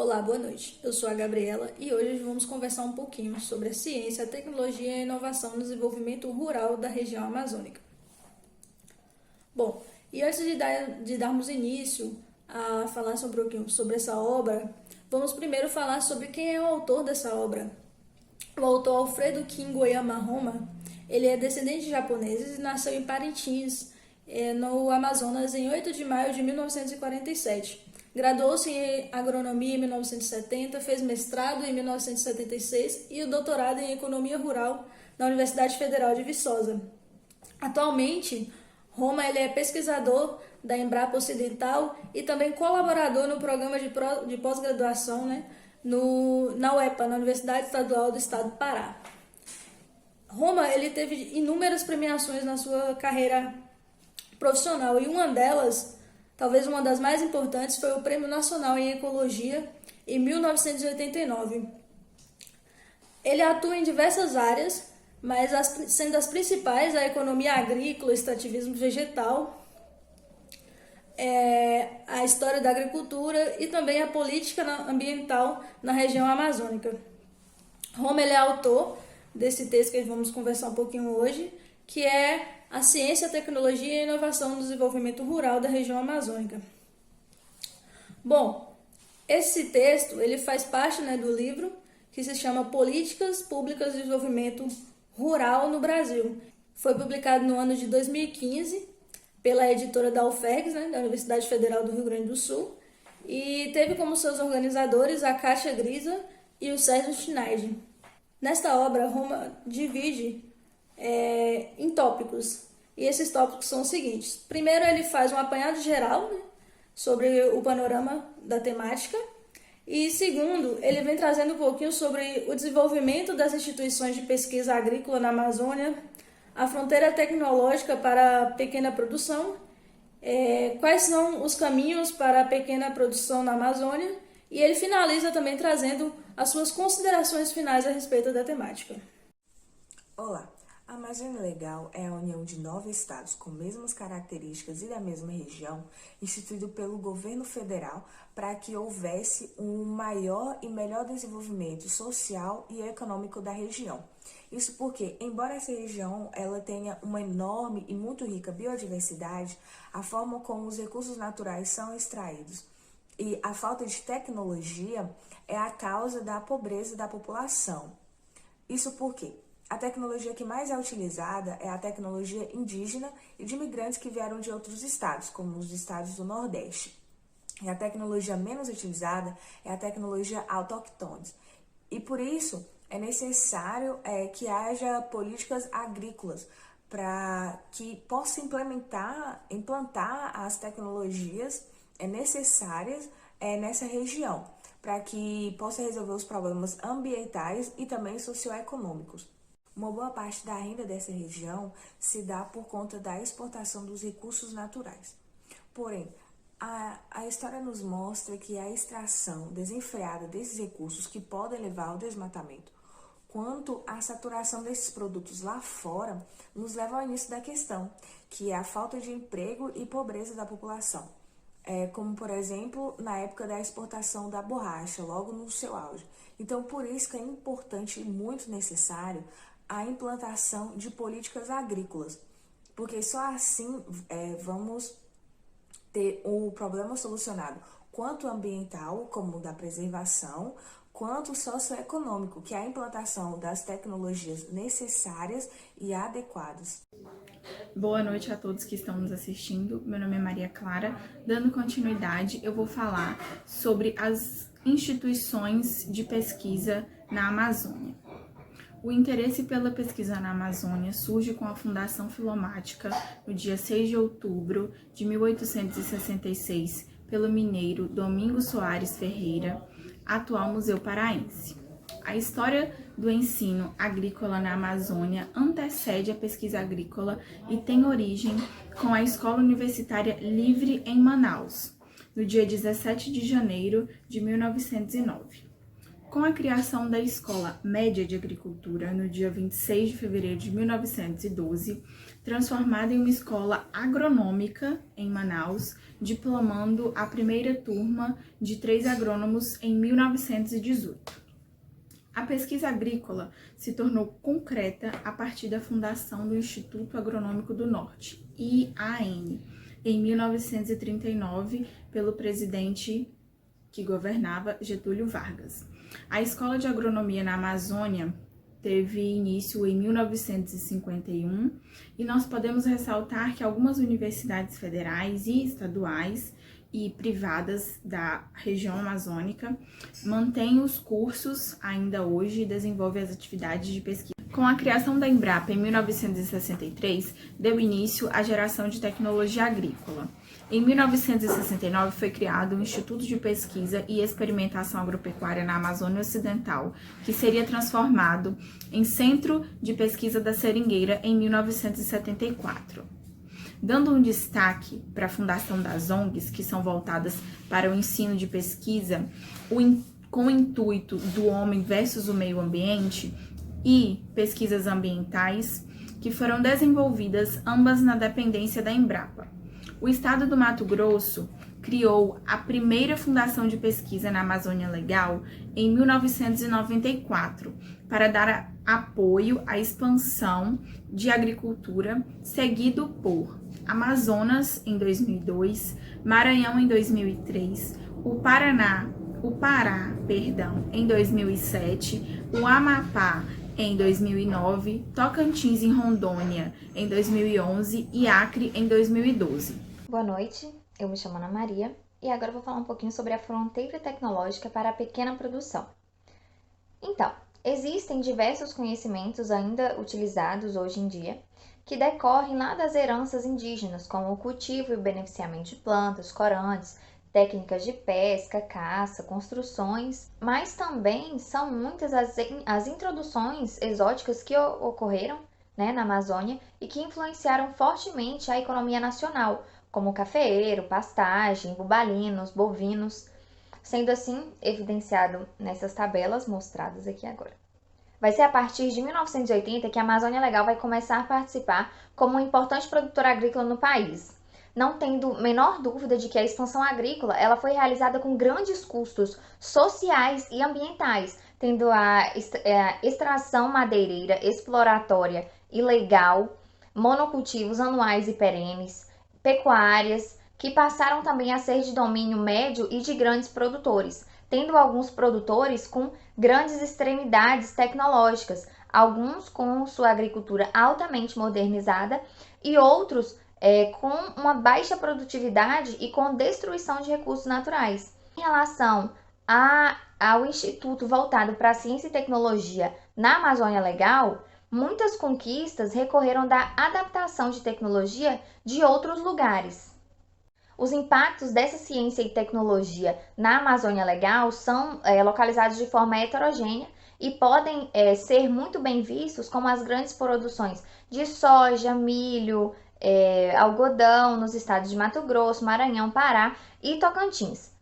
Olá, boa noite. Eu sou a Gabriela e hoje vamos conversar um pouquinho sobre a ciência, a tecnologia e a inovação no desenvolvimento rural da região amazônica. Bom, e antes de darmos início a falar sobre um pouquinho sobre essa obra, vamos primeiro falar sobre quem é o autor dessa obra. O autor Alfredo Kingoyama Roma, ele é descendente de japoneses e nasceu em Parintins, no Amazonas, em 8 de maio de 1947. Graduou-se em agronomia em 1970, fez mestrado em 1976 e o doutorado em economia rural na Universidade Federal de Viçosa. Atualmente, Roma ele é pesquisador da Embrapa Ocidental e também colaborador no programa de pós-graduação, na UEPA, na Universidade Estadual do Estado do Pará. Roma ele teve inúmeras premiações na sua carreira profissional e uma delas, talvez uma das mais importantes, foi o Prêmio Nacional em Ecologia em 1989. Ele atua em diversas áreas, mas sendo as principais a economia agrícola, extrativismo vegetal, a história da agricultura e também a política ambiental na região amazônica. Roma ele é autor desse texto que vamos conversar um pouquinho hoje, que é a ciência, a tecnologia e a inovação no desenvolvimento rural da região amazônica. Bom, esse texto ele faz parte do livro que se chama Políticas Públicas de Desenvolvimento Rural no Brasil. Foi publicado no ano de 2015 pela editora da UFERGS, da Universidade Federal do Rio Grande do Sul, e teve como seus organizadores a Kátia Grisa e o Sérgio Schneider. Nesta obra, Roma divide em tópicos, e esses tópicos são os seguintes. Primeiro, ele faz um apanhado geral sobre o panorama da temática, e segundo, ele vem trazendo um pouquinho sobre o desenvolvimento das instituições de pesquisa agrícola na Amazônia, a fronteira tecnológica para a pequena produção, quais são os caminhos para a pequena produção na Amazônia, e ele finaliza também trazendo as suas considerações finais a respeito da temática. Olá, a Amazônia Legal é a união de 9 estados com mesmas características e da mesma região, instituído pelo governo federal para que houvesse um maior e melhor desenvolvimento social e econômico da região. Isso porque, embora essa região ela tenha uma enorme e muito rica biodiversidade, a forma como os recursos naturais são extraídos e a falta de tecnologia é a causa da pobreza da população. Isso porque a tecnologia que mais é utilizada é a tecnologia indígena e de imigrantes que vieram de outros estados, como os estados do Nordeste. E a tecnologia menos utilizada é a tecnologia autóctone. E por isso é necessário que haja políticas agrícolas para que possa implantar as tecnologias necessárias nessa região, para que possa resolver os problemas ambientais e também socioeconômicos. Uma boa parte da renda dessa região se dá por conta da exportação dos recursos naturais. Porém, a história nos mostra que a extração desenfreada desses recursos que podem levar ao desmatamento, quanto à saturação desses produtos lá fora, nos leva ao início da questão, que é a falta de emprego e pobreza da população. Como, por exemplo, na época da exportação da borracha, logo no seu auge. Então, por isso que é importante e muito necessário a implantação de políticas agrícolas, porque só assim vamos ter o problema solucionado, quanto ambiental, como da preservação, quanto socioeconômico, que é a implantação das tecnologias necessárias e adequadas. Boa noite a todos que estão nos assistindo. Meu nome é Maria Clara. Dando continuidade, eu vou falar sobre as instituições de pesquisa na Amazônia. O interesse pela pesquisa na Amazônia surge com a Fundação Filomática no dia 6 de outubro de 1866, pelo mineiro Domingos Soares Ferreira, atual Museu Paraense. A história do ensino agrícola na Amazônia antecede a pesquisa agrícola e tem origem com a Escola Universitária Livre em Manaus, no dia 17 de janeiro de 1909. Com a criação da Escola Média de Agricultura, no dia 26 de fevereiro de 1912, transformada em uma escola agronômica em Manaus, diplomando a primeira turma de 3 agrônomos em 1918. A pesquisa agrícola se tornou concreta a partir da fundação do Instituto Agronômico do Norte, IAN, em 1939, pelo presidente que governava, Getúlio Vargas. A Escola de Agronomia na Amazônia teve início em 1951 e nós podemos ressaltar que algumas universidades federais e estaduais e privadas da região amazônica mantêm os cursos ainda hoje e desenvolvem as atividades de pesquisa. Com a criação da Embrapa em 1963, deu início à geração de tecnologia agrícola. Em 1969 foi criado o Instituto de Pesquisa e Experimentação Agropecuária na Amazônia Ocidental, que seria transformado em Centro de Pesquisa da Seringueira em 1974. Dando um destaque para a fundação das ONGs, que são voltadas para o ensino de pesquisa, com o intuito do homem versus o meio ambiente, e pesquisas ambientais, que foram desenvolvidas ambas na dependência da Embrapa. O estado do Mato Grosso criou a primeira fundação de pesquisa na Amazônia Legal em 1994, para dar apoio à expansão de agricultura, seguido por Amazonas em 2002, Maranhão em 2003, o Pará, em 2007, o Amapá em 2009, Tocantins em Rondônia em 2011 e Acre em 2012. Boa noite, eu me chamo Ana Maria e agora eu vou falar um pouquinho sobre a fronteira tecnológica para a pequena produção. Então, existem diversos conhecimentos ainda utilizados hoje em dia que decorrem lá das heranças indígenas, como o cultivo e o beneficiamento de plantas, corantes, técnicas de pesca, caça, construções, mas também são muitas as introduções exóticas que ocorreram, na Amazônia e que influenciaram fortemente a economia nacional, como cafeeiro, pastagem, bubalinos, bovinos, sendo assim evidenciado nessas tabelas mostradas aqui agora. Vai ser a partir de 1980 que a Amazônia Legal vai começar a participar como um importante produtor agrícola no país, não tendo menor dúvida de que a expansão agrícola ela foi realizada com grandes custos sociais e ambientais, tendo a extração madeireira exploratória ilegal, monocultivos anuais e perenes, pecuárias, que passaram também a ser de domínio médio e de grandes produtores, tendo alguns produtores com grandes extremidades tecnológicas, alguns com sua agricultura altamente modernizada e outros com uma baixa produtividade e com destruição de recursos naturais. Em relação ao Instituto voltado para a Ciência e Tecnologia na Amazônia Legal, muitas conquistas recorreram da adaptação de tecnologia de outros lugares. Os impactos dessa ciência e tecnologia na Amazônia Legal são localizados de forma heterogênea e podem ser muito bem vistos como as grandes produções de soja, milho, algodão nos estados de Mato Grosso, Maranhão, Pará e Tocantins.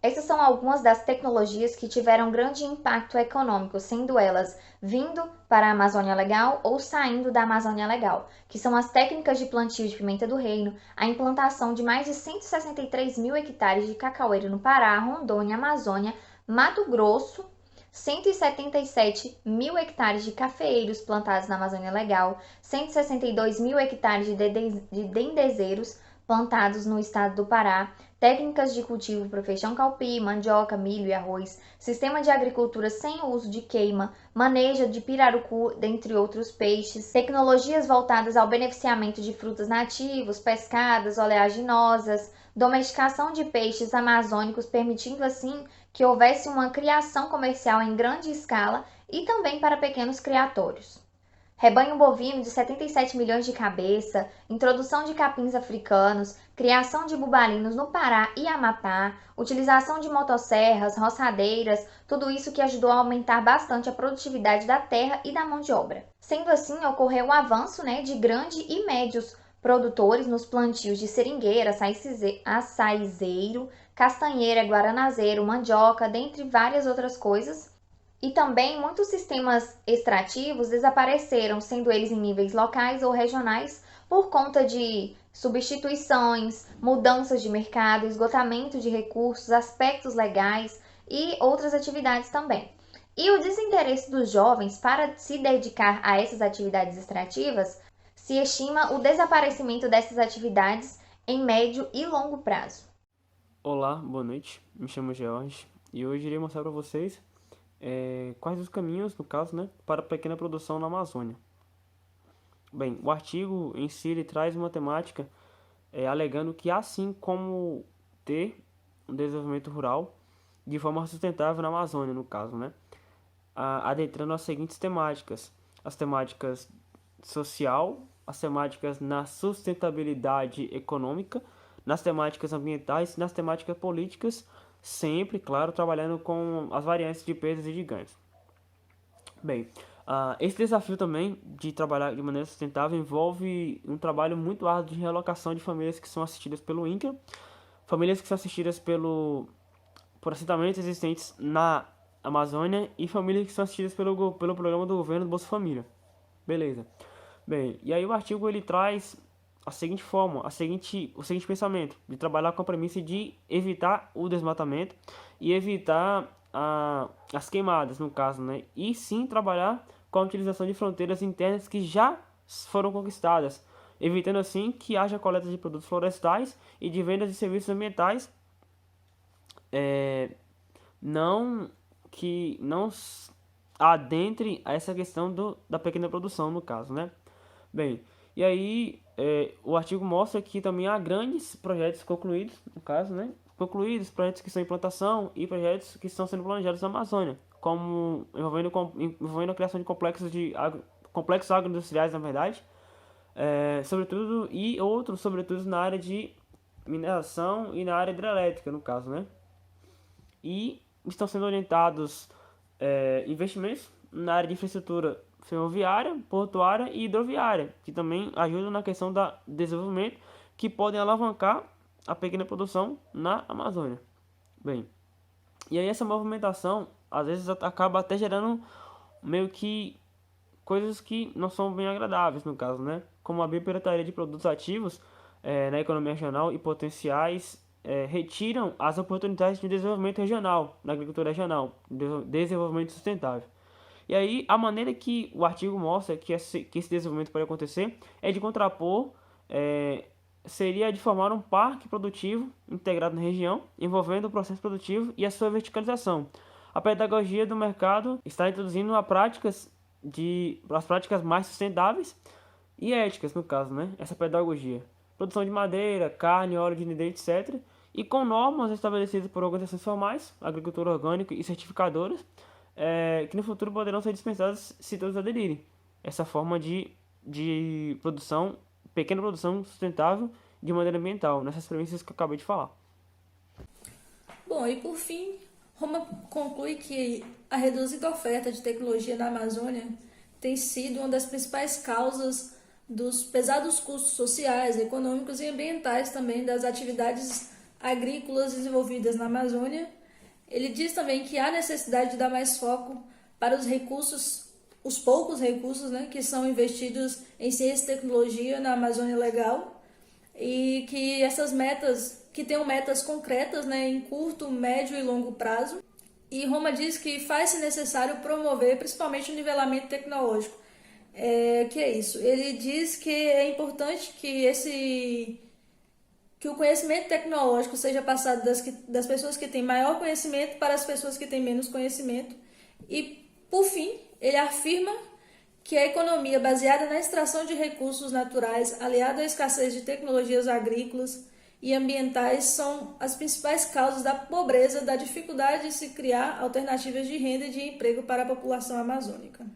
Essas são algumas das tecnologias que tiveram grande impacto econômico, sendo elas vindo para a Amazônia Legal ou saindo da Amazônia Legal, que são as técnicas de plantio de pimenta do reino, a implantação de mais de 163 mil hectares de cacaueiro no Pará, Rondônia, Amazônia, Mato Grosso, 177 mil hectares de cafeeiros plantados na Amazônia Legal, 162 mil hectares de dendezeiros plantados no estado do Pará, técnicas de cultivo para feijão calpi, mandioca, milho e arroz, sistema de agricultura sem o uso de queima, manejo de pirarucu, dentre outros peixes, tecnologias voltadas ao beneficiamento de frutos nativos, pescadas, oleaginosas, domesticação de peixes amazônicos, permitindo assim que houvesse uma criação comercial em grande escala e também para pequenos criatórios. Rebanho bovino de 77 milhões de cabeça, introdução de capins africanos, criação de bubalinos no Pará e Amapá, utilização de motosserras, roçadeiras, tudo isso que ajudou a aumentar bastante a produtividade da terra e da mão de obra. Sendo assim, ocorreu um avanço de grande e médios produtores nos plantios de seringueira, açaizeiro, castanheira, guaranazeiro, mandioca, dentre várias outras coisas. E também muitos sistemas extrativos desapareceram, sendo eles em níveis locais ou regionais, por conta de substituições, mudanças de mercado, esgotamento de recursos, aspectos legais e outras atividades também. E o desinteresse dos jovens para se dedicar a essas atividades extrativas, se estima o desaparecimento dessas atividades em médio e longo prazo. Olá, boa noite. Me chamo George e hoje irei mostrar para vocês quais os caminhos, no caso, né, para a pequena produção na Amazônia. Bem, o artigo em si ele traz uma temática alegando que há sim como ter um desenvolvimento rural de forma sustentável na Amazônia, no caso, né? Adentrando as seguintes temáticas: as temáticas social, as temáticas na sustentabilidade econômica, nas temáticas ambientais e nas temáticas políticas, sempre, claro, trabalhando com as variantes de perdas e de ganhos. Bem, esse desafio também de trabalhar de maneira sustentável envolve um trabalho muito árduo de realocação de famílias que são assistidas pelo INCRA, famílias que são assistidas por assentamentos existentes na Amazônia e famílias que são assistidas pelo programa do governo do Bolsa Família. Beleza. Bem, e aí o artigo ele traz a seguinte forma, o seguinte pensamento, de trabalhar com a premissa de evitar o desmatamento e evitar as queimadas, no caso, né? E sim trabalhar com a utilização de fronteiras internas que já foram conquistadas, evitando assim que haja coleta de produtos florestais e de vendas de serviços ambientais, que não adentre a essa questão da pequena produção, no caso, né? Bem, e aí o artigo mostra que também há grandes projetos concluídos, no caso, né? Concluídos, projetos que estão em implantação e projetos que estão sendo planejados na Amazônia, como envolvendo a criação de complexos agroindustriais, na verdade, sobretudo, e outros, sobretudo, na área de mineração e na área hidrelétrica, no caso, né? E estão sendo orientados investimentos na área de infraestrutura ferroviária, portuária e hidroviária, que também ajudam na questão do desenvolvimento, que podem alavancar a pequena produção na Amazônia. Bem, e aí essa movimentação, às vezes, acaba até gerando meio que coisas que não são bem agradáveis, no caso, né? Como a biopirataria de produtos ativos na economia regional e potenciais retiram as oportunidades de desenvolvimento regional, na agricultura regional, desenvolvimento sustentável. E aí, a maneira que o artigo mostra que esse desenvolvimento pode acontecer é de contrapor, seria de formar um parque produtivo integrado na região, envolvendo o processo produtivo e a sua verticalização. A pedagogia do mercado está introduzindo as práticas mais sustentáveis e éticas, no caso, né? Essa pedagogia. Produção de madeira, carne, óleo de nideiro, etc. E com normas estabelecidas por organizações formais, agricultura orgânica e certificadoras, que no futuro poderão ser dispensadas se todos aderirem. Essa forma de produção, pequena produção sustentável de maneira ambiental, nessas premissas que eu acabei de falar. Bom, e por fim, Roma conclui que a reduzida oferta de tecnologia na Amazônia tem sido uma das principais causas dos pesados custos sociais, econômicos e ambientais também das atividades agrícolas desenvolvidas na Amazônia. Ele diz também que há necessidade de dar mais foco para os poucos recursos, né, que são investidos em ciência e tecnologia na Amazônia Legal, e que essas metas, que tenham metas concretas, né, em curto, médio e longo prazo. E Roma diz que faz-se necessário promover principalmente o nivelamento tecnológico. Que é isso? Ele diz que é importante que o conhecimento tecnológico seja passado das pessoas que têm maior conhecimento para as pessoas que têm menos conhecimento. E, por fim, ele afirma que a economia baseada na extração de recursos naturais, aliada à escassez de tecnologias agrícolas e ambientais, são as principais causas da pobreza, da dificuldade de se criar alternativas de renda e de emprego para a população amazônica.